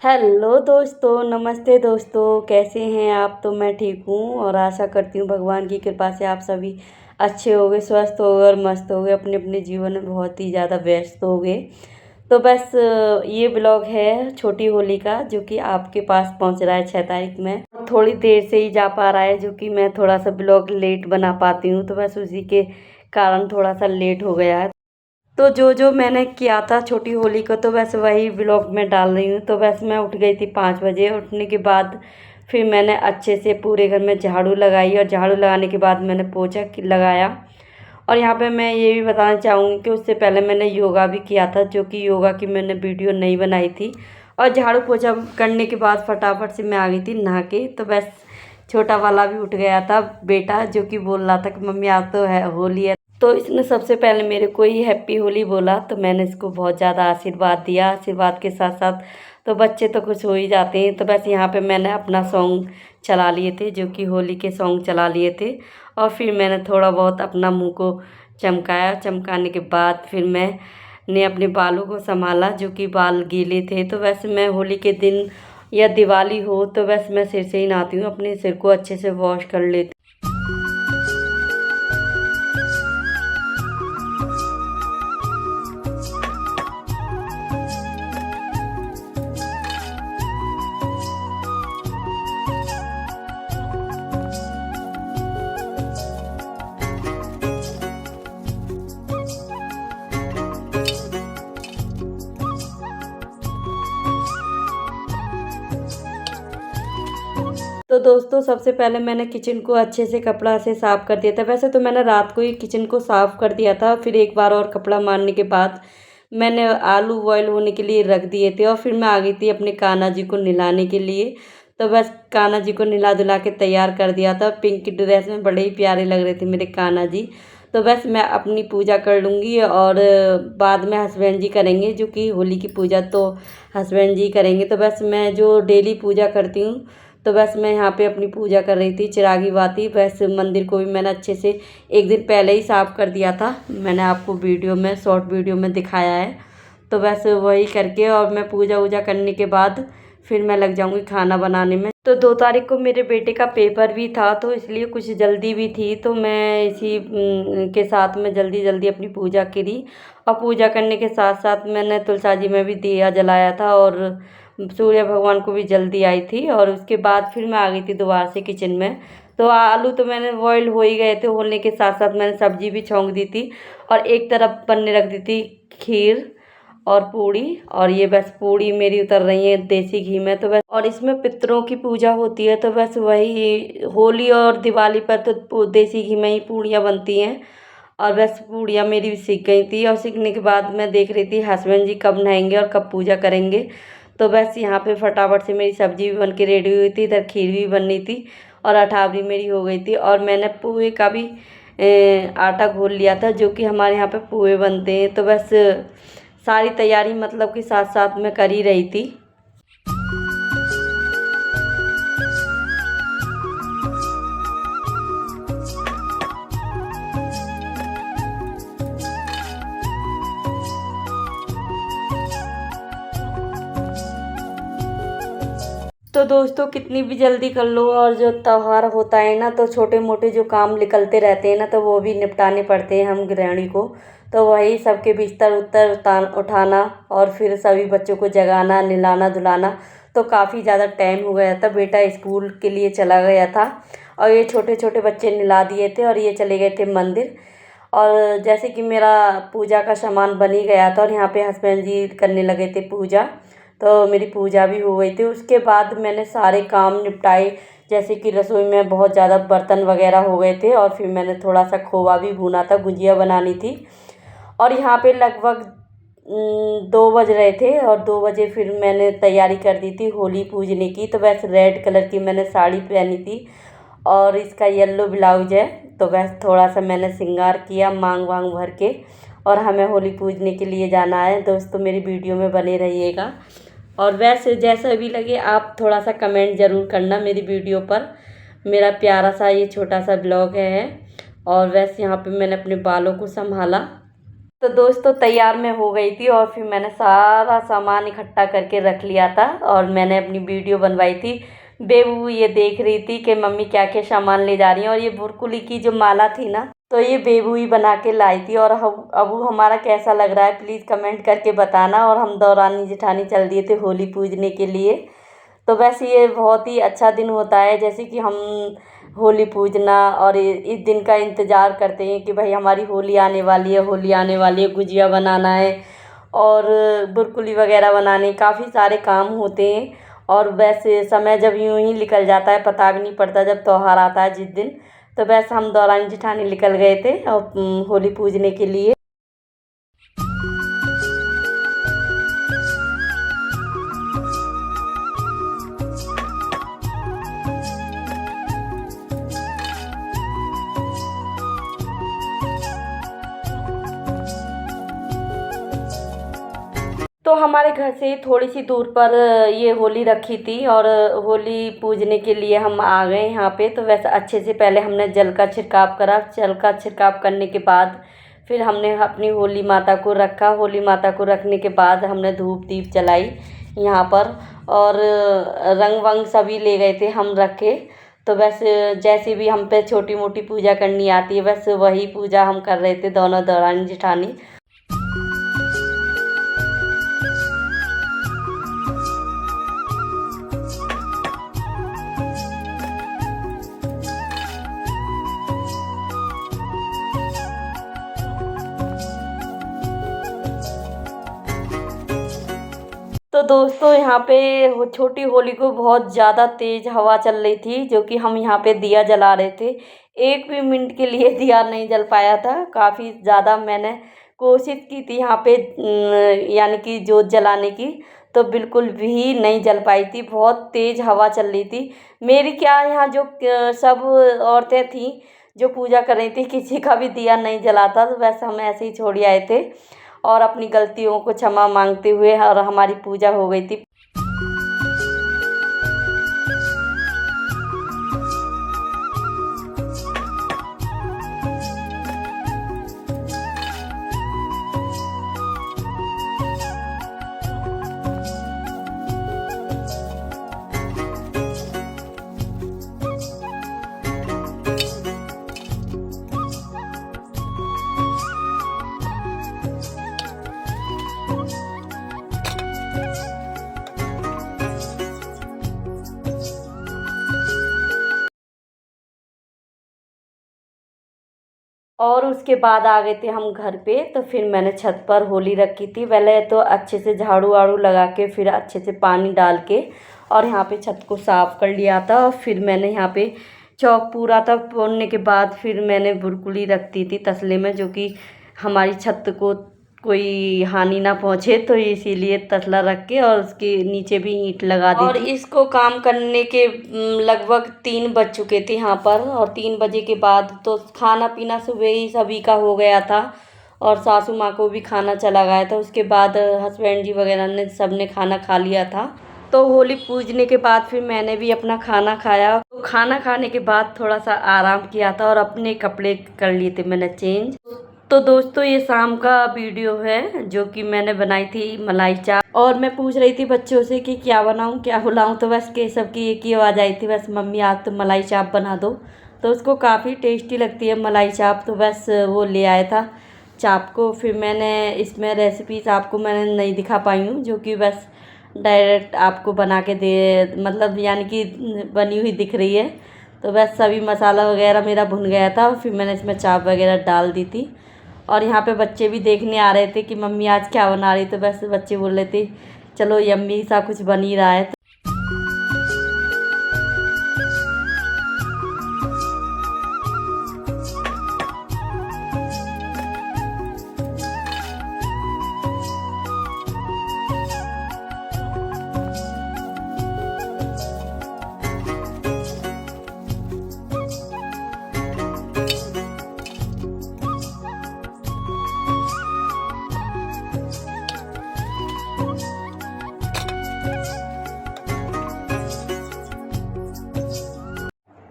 Hello दोस्तों, नमस्ते दोस्तों। कैसे हैं आप? तो मैं ठीक हूँ और आशा करती हूँ भगवान की कृपा से आप सभी अच्छे होंगे, स्वस्थ होंगे और मस्त होंगे, अपने अपने जीवन में बहुत ही ज़्यादा व्यस्त होंगे। तो बस ये ब्लॉग है छोटी होली का, जो कि आपके पास पहुँच रहा है 6 तारीख में। थोड़ी देर से ही जा पा रहा है, जो कि मैं थोड़ा सा ब्लॉग लेट बना पाती हूँ, तो बस उसी के कारण थोड़ा सा लेट हो गया है। तो जो मैंने किया था छोटी होली को, तो बस वही ब्लॉग में डाल रही हूँ। तो बस मैं उठ गई थी 5 बजे। उठने के बाद फिर मैंने अच्छे से पूरे घर में झाड़ू लगाई, और झाड़ू लगाने के बाद मैंने पोछा लगाया। और यहाँ पे मैं ये भी बताना चाहूँगी कि उससे पहले मैंने योगा भी किया था, जो कि योगा की मैंने वीडियो नहीं बनाई थी। और झाड़ू पोछा करने के बाद फटाफट से मैं आ गई थी नहा के। तो बस छोटा वाला भी उठ गया था बेटा, जो कि बोल रहा था कि मम्मी आज तो है होली है। तो इसने सबसे पहले मेरे को ही हैप्पी होली बोला, तो मैंने इसको बहुत ज़्यादा आशीर्वाद दिया। आशीर्वाद के साथ साथ तो बच्चे तो खुश हो ही जाते हैं। तो बस यहाँ पे मैंने अपना सॉन्ग चला लिए थे, जो कि होली के सॉन्ग चला लिए थे। और फिर मैंने थोड़ा बहुत अपना मुंह को चमकाया। चमकाने के बाद फिर मैंने अपने बालों को संभाला, जो कि बाल गीले थे। तो वैसे मैं होली के दिन या दिवाली हो तो बस मैं सिर से ही नहाती हूँ, अपने सिर को अच्छे से वॉश कर लेती। तो दोस्तों, सबसे पहले मैंने किचन को अच्छे से कपड़ा से साफ़ कर दिया था। वैसे तो मैंने रात को ही किचन को साफ़ कर दिया था। फिर एक बार और कपड़ा मारने के बाद मैंने आलू बॉयल होने के लिए रख दिए थे, और फिर मैं आ गई थी अपने कान्हा जी को नहलाने के लिए। तो बस कान्हा जी को नहला धुला के तैयार कर दिया था। पिंक की ड्रेस में बड़े ही प्यारे लग रहे थे मेरे कान्हा जी। तो बस मैं अपनी पूजा कर लूँगी, और बाद में हस्बैंड जी करेंगे, जो कि होली की पूजा तो हस्बैंड जी करेंगे। तो बस मैं जो डेली पूजा करती हूँ, तो बस मैं यहाँ पे अपनी पूजा कर रही थी चिरागी बाती। बस मंदिर को भी मैंने अच्छे से एक दिन पहले ही साफ़ कर दिया था। मैंने आपको वीडियो में शॉर्ट वीडियो में दिखाया है। तो बस वही करके और मैं पूजा वूजा करने के बाद फिर मैं लग जाऊँगी खाना बनाने में। तो 2 तारीख को मेरे बेटे का पेपर भी था, तो इसलिए कुछ जल्दी भी थी। तो मैं इसी के साथ में जल्दी जल्दी अपनी पूजा करी। और पूजा करने के साथ साथ मैंने तुलसा जी में भी दिया जलाया था, और सूर्य भगवान को भी जल्दी आई थी। और उसके बाद फिर मैं आ गई थी दोबारा से किचन में। तो आलू तो मैंने बॉयल हो ही गए थे, होने के साथ साथ मैंने सब्जी भी छौंक दी थी, और एक तरफ बनने रख दी थी खीर और पूड़ी। और ये बस पूड़ी मेरी उतर रही है देसी घी में। तो बस, और इसमें पितरों की पूजा होती है, तो बस वही होली और दिवाली पर तो देसी घी में ही पूड़ियाँ बनती हैं। और बस पूड़ियाँ मेरी भी सीख गई थी, और सीखने के बाद मैं देख रही थी हस्बैंड जी कब नहाएंगे और कब पूजा करेंगे। तो बस यहाँ पे फटाफट से मेरी सब्जी भी बन के रेडी हुई थी, इधर खीर भी बननी थी, और अठावरी मेरी हो गई थी। और मैंने पोहे का भी आटा घोल लिया था, जो कि हमारे यहाँ पे पोहे बनते हैं। तो बस सारी तैयारी मतलब कि साथ साथ में कर ही रही थी। तो दोस्तों, कितनी भी जल्दी कर लो, और जो त्योहार होता है ना, तो छोटे मोटे जो काम निकलते रहते हैं ना, तो वो भी निपटाने पड़ते हैं हम गृहिणी को। तो वही सबके बिस्तर उतर उठाना, और फिर सभी बच्चों को जगाना, नहलाना धुलाना। तो काफ़ी ज़्यादा टाइम हो गया था। बेटा स्कूल के लिए चला गया था, और ये छोटे छोटे बच्चे नहला दिए थे, और ये चले गए थे मंदिर। और जैसे कि मेरा पूजा का सामान बन ही गया था, और यहाँ पे हस्बैंड जी करने लगे थे पूजा। तो मेरी पूजा भी हो गई थी। उसके बाद मैंने सारे काम निपटाए, जैसे कि रसोई में बहुत ज़्यादा बर्तन वगैरह हो गए थे, और फिर मैंने थोड़ा सा खोवा भी भूना था, गुजिया बनानी थी। और यहाँ पे लगभग 2 बज रहे थे, और 2 बजे फिर मैंने तैयारी कर दी थी होली पूजने की। तो बस रेड कलर की मैंने साड़ी पहनी थी, और इसका येलो ब्लाउज है। तो बस थोड़ा सा मैंने श्रृंगार किया मांग वांग भर के, और हमें होली पूजने के लिए जाना है। दोस्तों, मेरी वीडियो में बने रहिएगा। और वैसे जैसा भी लगे आप थोड़ा सा कमेंट ज़रूर करना मेरी वीडियो पर। मेरा प्यारा सा ये छोटा सा ब्लॉग है। और वैसे यहाँ पे मैंने अपने बालों को संभाला। तो दोस्तों तैयार मैं हो गई थी और फिर मैंने सारा सामान इकट्ठा करके रख लिया था और मैंने अपनी वीडियो बनवाई थी। बेबू ये देख रही थी कि मम्मी क्या क्या सामान ले जा रही हैं, और ये बुरकुली की जो माला थी ना, तो ये बेबू ही बना के लाई थी। और अबू हमारा कैसा लग रहा है प्लीज़ कमेंट करके बताना। और हम दौरानी जेठानी चल दिए थे होली पूजने के लिए। तो वैसे ये बहुत ही अच्छा दिन होता है, जैसे कि हम होली पूजना और इस दिन का इंतज़ार करते हैं कि भाई हमारी होली आने वाली है, होली आने वाली है, गुजिया बनाना है और बुरकुली वगैरह बनाने, काफ़ी सारे काम होते हैं। और वैसे समय जब यूं ही निकल जाता है पता भी नहीं पड़ता जब त्योहार आता है जिस दिन। तो वैसे हम दौरान जेठानी निकल गए थे और होली पूजने के लिए। तो हमारे घर से थोड़ी सी दूर पर ये होली रखी थी और होली पूजने के लिए हम आ गए यहाँ पे। तो वैसे अच्छे से पहले हमने जल का छिड़काव करा। जल का छिड़काव करने के बाद फिर हमने अपनी होली माता को रखा। होली माता को रखने के बाद हमने धूप दीप जलाई यहाँ पर, और रंग वंग सभी ले गए थे हम रख के। तो वैसे जैसे भी हम पे छोटी मोटी पूजा करनी आती है वैसे वही पूजा हम कर रहे थे दोनों दौरानी जेठानी। तो दोस्तों यहाँ पे छोटी होली को बहुत ज़्यादा तेज़ हवा चल रही थी, जो कि हम यहाँ पे दिया जला रहे थे। एक भी मिनट के लिए दिया नहीं जल पाया था। काफ़ी ज़्यादा मैंने कोशिश की थी यहाँ पे यानी कि जोत जलाने की, तो बिल्कुल भी नहीं जल पाई थी। बहुत तेज़ हवा चल रही थी। मेरी क्या यहाँ जो सब औरतें थीं जो पूजा कर रही थी, किसी का भी दिया नहीं जला था। तो वैसे हम ऐसे ही छोड़ आए थे और अपनी गलतियों को क्षमा मांगते हुए, और हमारी पूजा हो गई थी। और उसके बाद आ गए थे हम घर पे। तो फिर मैंने छत पर होली रखी थी। पहले तो अच्छे से झाड़ू वाड़ू लगा के, फिर अच्छे से पानी डाल के और यहाँ पे छत को साफ़ कर लिया था। और फिर मैंने यहाँ पे चौक पूरा था पोंछने के बाद फिर मैंने बुरकुली रख दी थी तसले में, जो कि हमारी छत को कोई हानि ना पहुँचे, तो इसीलिए तसला रख के और उसके नीचे भी ईंट लगा दी और इसको काम करने के लगभग 3 बज चुके थे यहाँ पर। और 3 बजे के बाद तो खाना पीना सुबह ही सभी का हो गया था और सासू माँ को भी खाना चला गया था। उसके बाद हस्बैंड जी वगैरह ने सब ने खाना खा लिया था। तो होली पूजने के बाद फिर मैंने भी अपना खाना खाया। तो खाना खाने के बाद थोड़ा सा आराम किया था और अपने कपड़े कर लिए थे मैंने चेंज। तो दोस्तों ये शाम का वीडियो है जो कि मैंने बनाई थी मलाई चाप। और मैं पूछ रही थी बच्चों से कि क्या बनाऊं क्या बुलाऊं, तो बस केशव की एक ही आवाज़ आई थी, बस मम्मी आज तो मलाई चाप बना दो। तो उसको काफ़ी टेस्टी लगती है मलाई चाप, तो बस वो ले आया था चाप को। फिर मैंने इसमें रेसिपीज आपको मैंने नहीं दिखा पाई हूँ, जो कि बस डायरेक्ट आपको बना के दे मतलब यानी कि बनी हुई दिख रही है। तो बस सभी मसाला वगैरह मेरा भुन गया था, फिर मैंने इसमें चाप वगैरह डाल दी थी। और यहाँ पे बच्चे भी देखने आ रहे थे कि मम्मी आज क्या बना रही, तो बस बच्चे बोल रहे थे चलो यम्मी सा कुछ बन ही रहा है।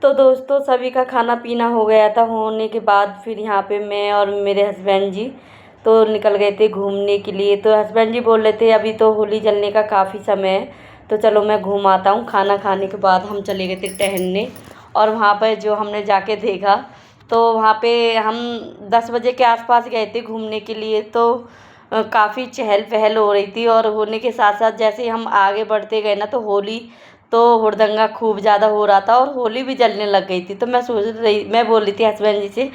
तो दोस्तों सभी का खाना पीना हो गया था। होने के बाद फिर यहाँ पे मैं और मेरे हस्बैंड जी तो निकल गए थे घूमने के लिए। तो हस्बैंड जी बोल रहे थे अभी तो होली जलने का काफ़ी समय है, तो चलो मैं घूम आता हूँ। खाना खाने के बाद हम चले गए थे टहलने, और वहाँ पर जो हमने जाके देखा तो वहाँ पे हम 10 बजे के आसपास गए थे घूमने के लिए। तो काफ़ी चहल पहल हो रही थी, और होने के साथ साथ जैसे ही हम आगे बढ़ते गए ना, तो होली तो हुड़दंगा खूब ज़्यादा हो रहा था और होली भी जलने लग गई थी। तो मैं बोल रही थी हस्बैंड जी से,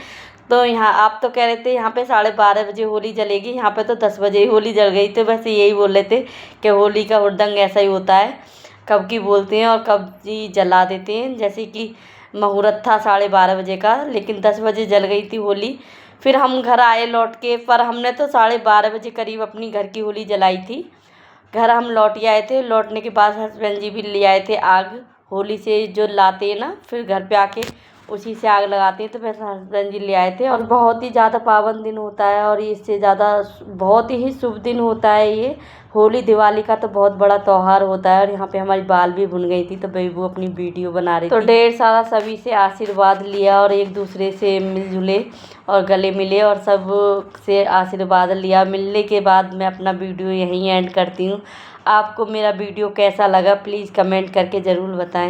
तो यहाँ आप तो कह रहे थे यहाँ पे 12:30 बजे होली जलेगी, यहाँ पे तो 10 बजे ही होली जल गई। तो बस यही बोल रहे थे कि होली का हुड़दंग ऐसा ही होता है, कब की बोलते हैं और कब जी जला देते हैं। जैसे कि मुहूर्त था 12:30 बजे का, लेकिन 10 बजे जल गई थी होली। फिर हम घर आए लौट के, पर हमने तो 12:30 बजे करीब अपनी घर की होली जलाई थी। घर हम लौट ही आए थे, लौटने के बाद हस्बैंड जी भी ले आए थे आग, होली से जो लाते हैं ना, फिर घर पे आके उसी से आग लगाते हैं। तो फिर हस्बैंड जी ले आए थे, और बहुत ही ज़्यादा पावन दिन होता है, और इससे ज़्यादा बहुत ही शुभ दिन होता है ये होली। दिवाली का तो बहुत बड़ा त्यौहार होता है। और यहाँ पे हमारी बाल भी बुन गई थी, तो बेबू अपनी वीडियो बना रही थी। तो ढेर सारा सभी से आशीर्वाद लिया, और एक दूसरे से मिलजुले और गले मिले, और सब से आशीर्वाद लिया। मिलने के बाद मैं अपना वीडियो यहीं एंड करती हूँ। आपको मेरा वीडियो कैसा लगा प्लीज़ कमेंट करके ज़रूर बताएं।